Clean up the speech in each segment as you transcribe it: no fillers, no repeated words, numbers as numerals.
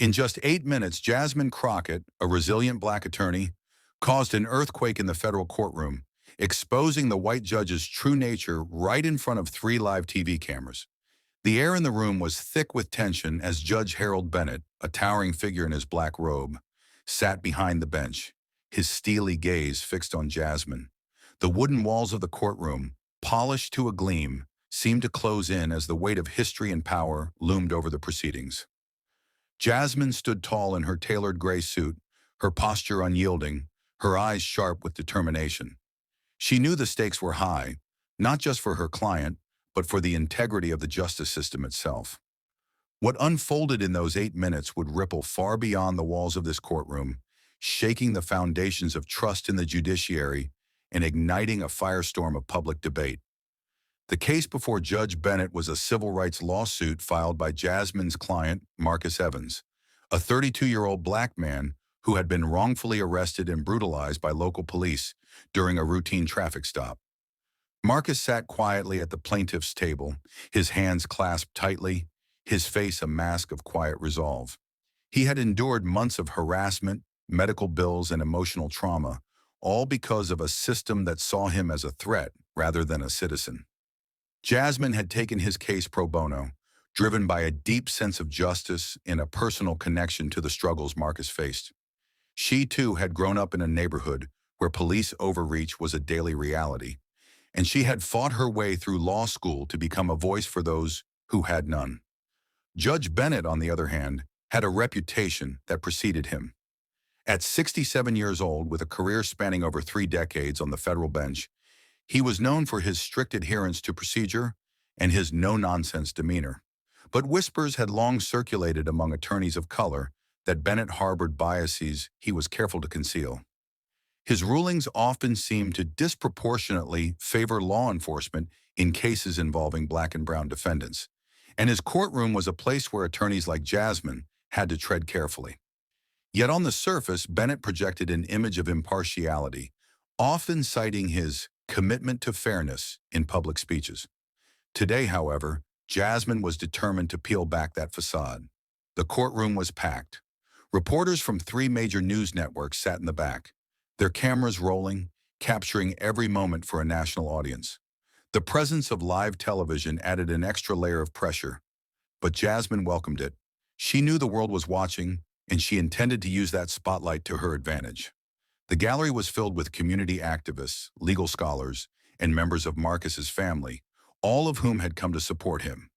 In just 8 minutes, Jasmine Crockett, a resilient black attorney, caused an earthquake in the federal courtroom, exposing the white judge's true nature right in front of 3 live TV cameras. The air in the room was thick with tension as Judge Harold Bennett, a towering figure in his black robe, sat behind the bench, his steely gaze fixed on Jasmine. The wooden walls of the courtroom, polished to a gleam, seemed to close in as the weight of history and power loomed over the proceedings. Jasmine stood tall in her tailored gray suit, her posture unyielding, her eyes sharp with determination. She knew the stakes were high, not just for her client, but for the integrity of the justice system itself. What unfolded in those 8 minutes would ripple far beyond the walls of this courtroom, shaking the foundations of trust in the judiciary and igniting a firestorm of public debate. The case before Judge Bennett was a civil rights lawsuit filed by Jasmine's client, Marcus Evans, a 32-year-old black man who had been wrongfully arrested and brutalized by local police during a routine traffic stop. Marcus sat quietly at the plaintiff's table, his hands clasped tightly, his face a mask of quiet resolve. He had endured months of harassment, medical bills, and emotional trauma, all because of a system that saw him as a threat rather than a citizen. Jasmine had taken his case pro bono, driven by a deep sense of justice and a personal connection to the struggles Marcus faced. She, too, had grown up in a neighborhood where police overreach was a daily reality, and she had fought her way through law school to become a voice for those who had none. Judge Bennett, on the other hand, had a reputation that preceded him. At 67 years old, with a career spanning over 3 decades on the federal bench, he was known for his strict adherence to procedure and his no-nonsense demeanor. But whispers had long circulated among attorneys of color that Bennett harbored biases he was careful to conceal. His rulings often seemed to disproportionately favor law enforcement in cases involving black and brown defendants, and his courtroom was a place where attorneys like Jasmine had to tread carefully. Yet on the surface, Bennett projected an image of impartiality, often citing his commitment to fairness in public speeches. Today, however, Jasmine was determined to peel back that facade. The courtroom was packed. Reporters from 3 major news networks sat in the back, their cameras rolling, capturing every moment for a national audience. The presence of live television added an extra layer of pressure, but Jasmine welcomed it. She knew the world was watching, and she intended to use that spotlight to her advantage. The gallery was filled with community activists, legal scholars, and members of Marcus's family, all of whom had come to support him.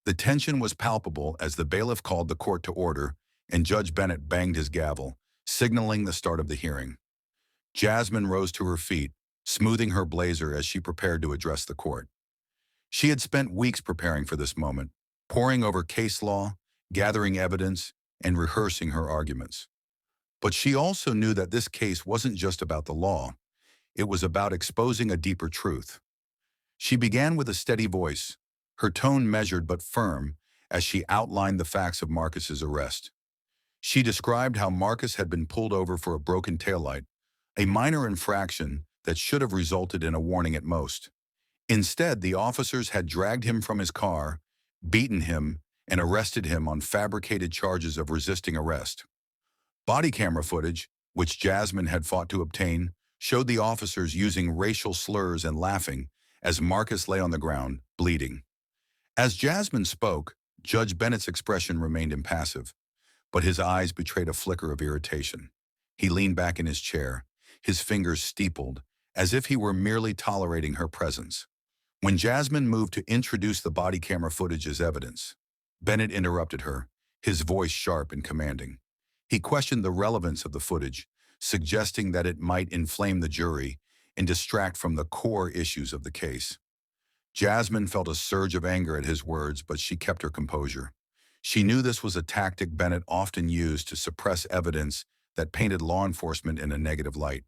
The tension was palpable as the bailiff called the court to order, and Judge Bennett banged his gavel, signaling the start of the hearing. Jasmine rose to her feet, smoothing her blazer as she prepared to address the court. She had spent weeks preparing for this moment, poring over case law, gathering evidence, and rehearsing her arguments. But she also knew that this case wasn't just about the law. It was about exposing a deeper truth. She began with a steady voice, her tone measured but firm, as she outlined the facts of Marcus's arrest. She described how Marcus had been pulled over for a broken taillight, a minor infraction that should have resulted in a warning at most. Instead, the officers had dragged him from his car, beaten him, and arrested him on fabricated charges of resisting arrest. Body camera footage, which Jasmine had fought to obtain, showed the officers using racial slurs and laughing as Marcus lay on the ground, bleeding. As Jasmine spoke, Judge Bennett's expression remained impassive, but his eyes betrayed a flicker of irritation. He leaned back in his chair, his fingers steepled, as if he were merely tolerating her presence. When Jasmine moved to introduce the body camera footage as evidence, Bennett interrupted her, his voice sharp and commanding. He questioned the relevance of the footage, suggesting that it might inflame the jury and distract from the core issues of the case. Jasmine felt a surge of anger at his words, but she kept her composure. She knew this was a tactic Bennett often used to suppress evidence that painted law enforcement in a negative light.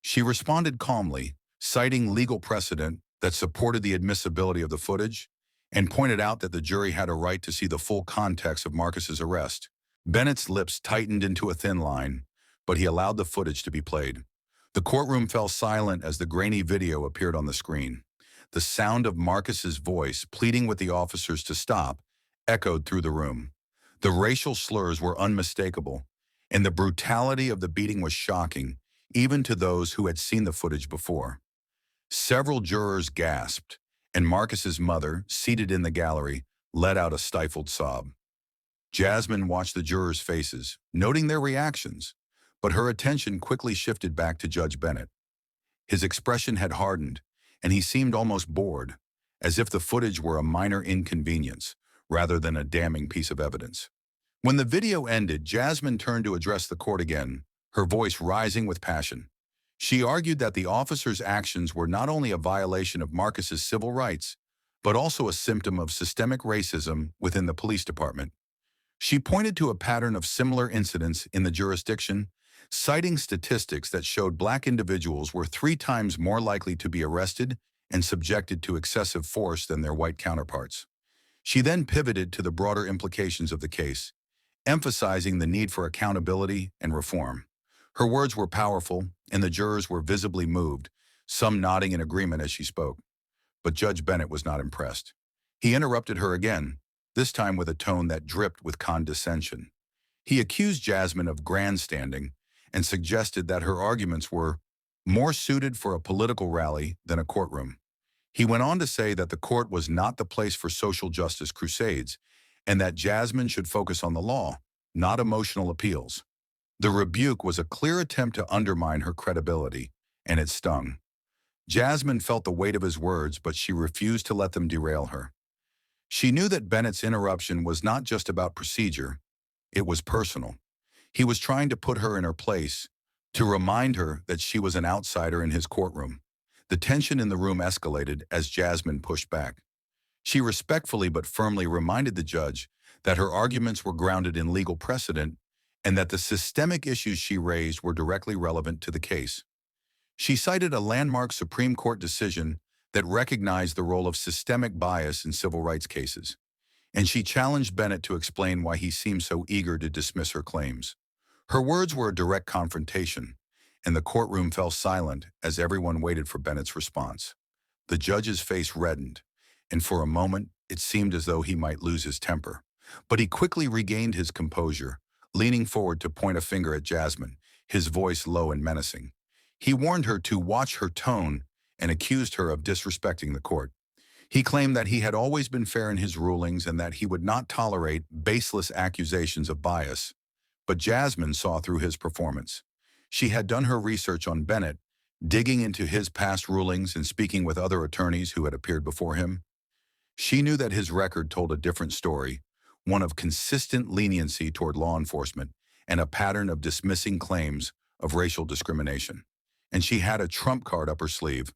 She responded calmly, citing legal precedent that supported the admissibility of the footage, and pointed out that the jury had a right to see the full context of Marcus's arrest. Bennett's lips tightened into a thin line, but he allowed the footage to be played. The courtroom fell silent as the grainy video appeared on the screen. The sound of Marcus's voice pleading with the officers to stop echoed through the room. The racial slurs were unmistakable, and the brutality of the beating was shocking, even to those who had seen the footage before. Several jurors gasped, and Marcus's mother, seated in the gallery, let out a stifled sob. Jasmine watched the jurors' faces, noting their reactions, but her attention quickly shifted back to Judge Bennett. His expression had hardened, and he seemed almost bored, as if the footage were a minor inconvenience rather than a damning piece of evidence. When the video ended, Jasmine turned to address the court again, her voice rising with passion. She argued that the officer's actions were not only a violation of Marcus's civil rights, but also a symptom of systemic racism within the police department. She pointed to a pattern of similar incidents in the jurisdiction, citing statistics that showed Black individuals were 3 times more likely to be arrested and subjected to excessive force than their white counterparts. She then pivoted to the broader implications of the case, emphasizing the need for accountability and reform. Her words were powerful, and the jurors were visibly moved, some nodding in agreement as she spoke. But Judge Bennett was not impressed. He interrupted her again, this time with a tone that dripped with condescension. He accused Jasmine of grandstanding and suggested that her arguments were more suited for a political rally than a courtroom. He went on to say that the court was not the place for social justice crusades, and that Jasmine should focus on the law, not emotional appeals. The rebuke was a clear attempt to undermine her credibility, and it stung. Jasmine felt the weight of his words, but she refused to let them derail her. She knew that Bennett's interruption was not just about procedure, it was personal. He was trying to put her in her place, to remind her that she was an outsider in his courtroom. The tension in the room escalated as Jasmine pushed back. She respectfully but firmly reminded the judge that her arguments were grounded in legal precedent and that the systemic issues she raised were directly relevant to the case. She cited a landmark Supreme Court decision that recognized the role of systemic bias in civil rights cases, and she challenged Bennett to explain why he seemed so eager to dismiss her claims. Her words were a direct confrontation, and the courtroom fell silent as everyone waited for Bennett's response. The judge's face reddened, and for a moment it seemed as though he might lose his temper. But he quickly regained his composure, leaning forward to point a finger at Jasmine, his voice low and menacing. He warned her to watch her tone and accused her of disrespecting the court. He claimed that he had always been fair in his rulings and that he would not tolerate baseless accusations of bias. But Jasmine saw through his performance. She had done her research on Bennett, digging into his past rulings and speaking with other attorneys who had appeared before him. She knew that his record told a different story, one of consistent leniency toward law enforcement and a pattern of dismissing claims of racial discrimination. And she had a trump card up her sleeve,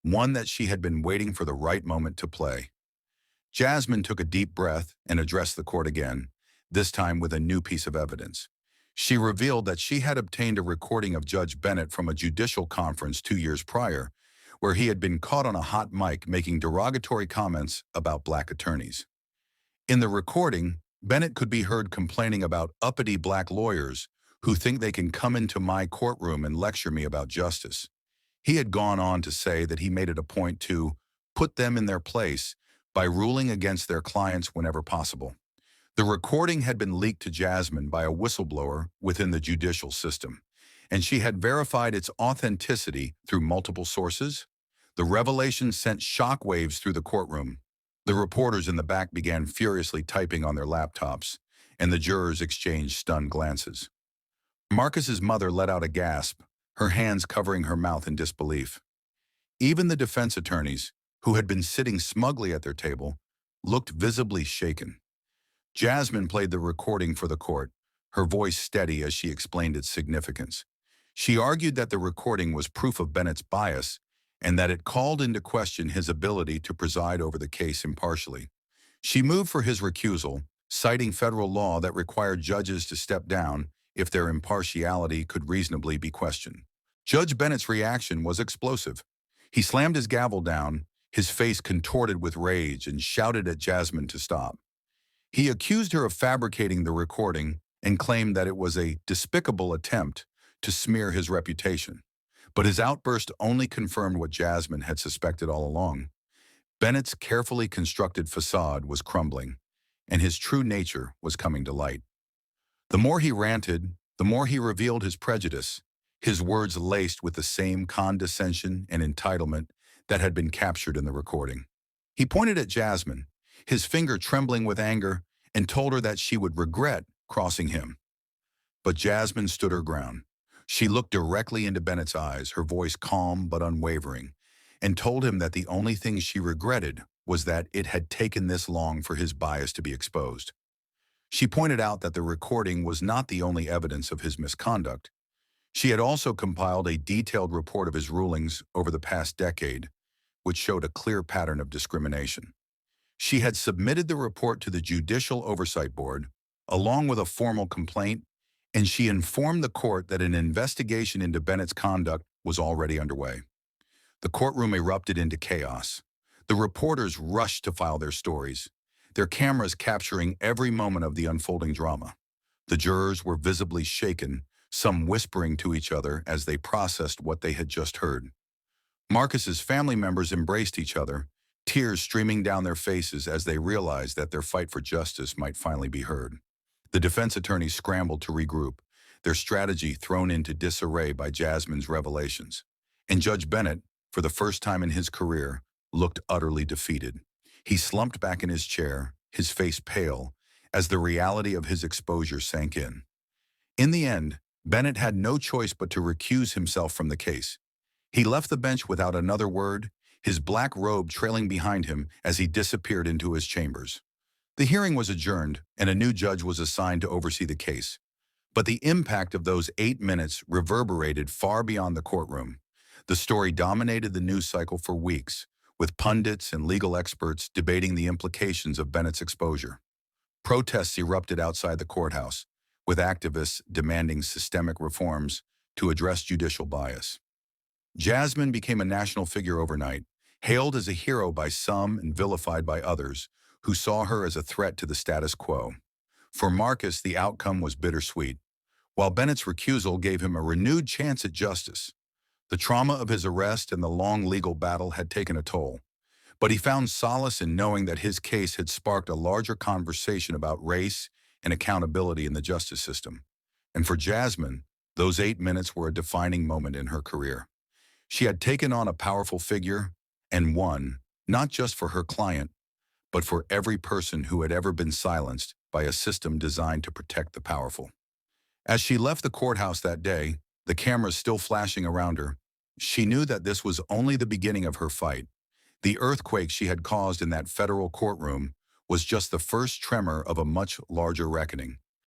one that she had been waiting for the right moment to play. Jasmine took a deep breath and addressed the court again, this time with a new piece of evidence. She revealed that she had obtained a recording of Judge Bennett from a judicial conference 2 years prior, where he had been caught on a hot mic making derogatory comments about Black attorneys. In the recording, Bennett could be heard complaining about uppity Black lawyers who think they can come into my courtroom and lecture me about justice. He had gone on to say that he made it a point to put them in their place by ruling against their clients whenever possible. The recording had been leaked to Jasmine by a whistleblower within the judicial system, and she had verified its authenticity through multiple sources. The revelation sent shockwaves through the courtroom. The reporters in the back began furiously typing on their laptops, and the jurors exchanged stunned glances. Marcus's mother let out a gasp, her hands covering her mouth in disbelief. Even the defense attorneys, who had been sitting smugly at their table, looked visibly shaken. Jasmine played the recording for the court, her voice steady as she explained its significance. She argued that the recording was proof of Bennett's bias and that it called into question his ability to preside over the case impartially. She moved for his recusal, citing federal law that required judges to step down if their impartiality could reasonably be questioned. Judge Bennett's reaction was explosive. He slammed his gavel down, his face contorted with rage, and shouted at Jasmine to stop. He accused her of fabricating the recording and claimed that it was a despicable attempt to smear his reputation. But his outburst only confirmed what Jasmine had suspected all along. Bennett's carefully constructed facade was crumbling. and his true nature was coming to light. The more he ranted, the more he revealed his prejudice, his words laced with the same condescension and entitlement that had been captured in the recording. He pointed at Jasmine, his finger trembling with anger, and told her that she would regret crossing him. But Jasmine stood her ground. She looked directly into Bennett's eyes, her voice calm but unwavering, and told him that the only thing she regretted was that it had taken this long for his bias to be exposed. She pointed out that the recording was not the only evidence of his misconduct. She had also compiled a detailed report of his rulings over the past decade, which showed a clear pattern of discrimination. She had submitted the report to the Judicial Oversight Board, along with a formal complaint, and she informed the court that an investigation into Bennett's conduct was already underway. The courtroom erupted into chaos. The reporters rushed to file their stories, their cameras capturing every moment of the unfolding drama. The jurors were visibly shaken, some whispering to each other as they processed what they had just heard. Marcus's family members embraced each other, tears streaming down their faces as they realized that their fight for justice might finally be heard. The defense attorneys scrambled to regroup, their strategy thrown into disarray by Jasmine's revelations. And Judge Bennett, for the first time in his career, looked utterly defeated. He slumped back in his chair, his face pale, as the reality of his exposure sank in. In the end, Bennett had no choice but to recuse himself from the case. He left the bench without another word, his black robe trailing behind him as he disappeared into his chambers. The hearing was adjourned, and a new judge was assigned to oversee the case. But the impact of those 8 minutes reverberated far beyond the courtroom. The story dominated the news cycle for weeks, with pundits and legal experts debating the implications of Bennett's exposure. Protests erupted outside the courthouse, with activists demanding systemic reforms to address judicial bias. Jasmine became a national figure overnight, hailed as a hero by some and vilified by others, who saw her as a threat to the status quo. For Marcus, the outcome was bittersweet, while Bennett's recusal gave him a renewed chance at justice. The trauma of his arrest and the long legal battle had taken a toll, but he found solace in knowing that his case had sparked a larger conversation about race and accountability in the justice system. And for Jasmine, those 8 minutes were a defining moment in her career. She had taken on a powerful figure and won, not just for her client, but for every person who had ever been silenced by a system designed to protect the powerful. As she left the courthouse that day, the cameras still flashing around her, she knew that this was only the beginning of her fight. The earthquake she had caused in that federal courtroom was just the first tremor of a much larger reckoning.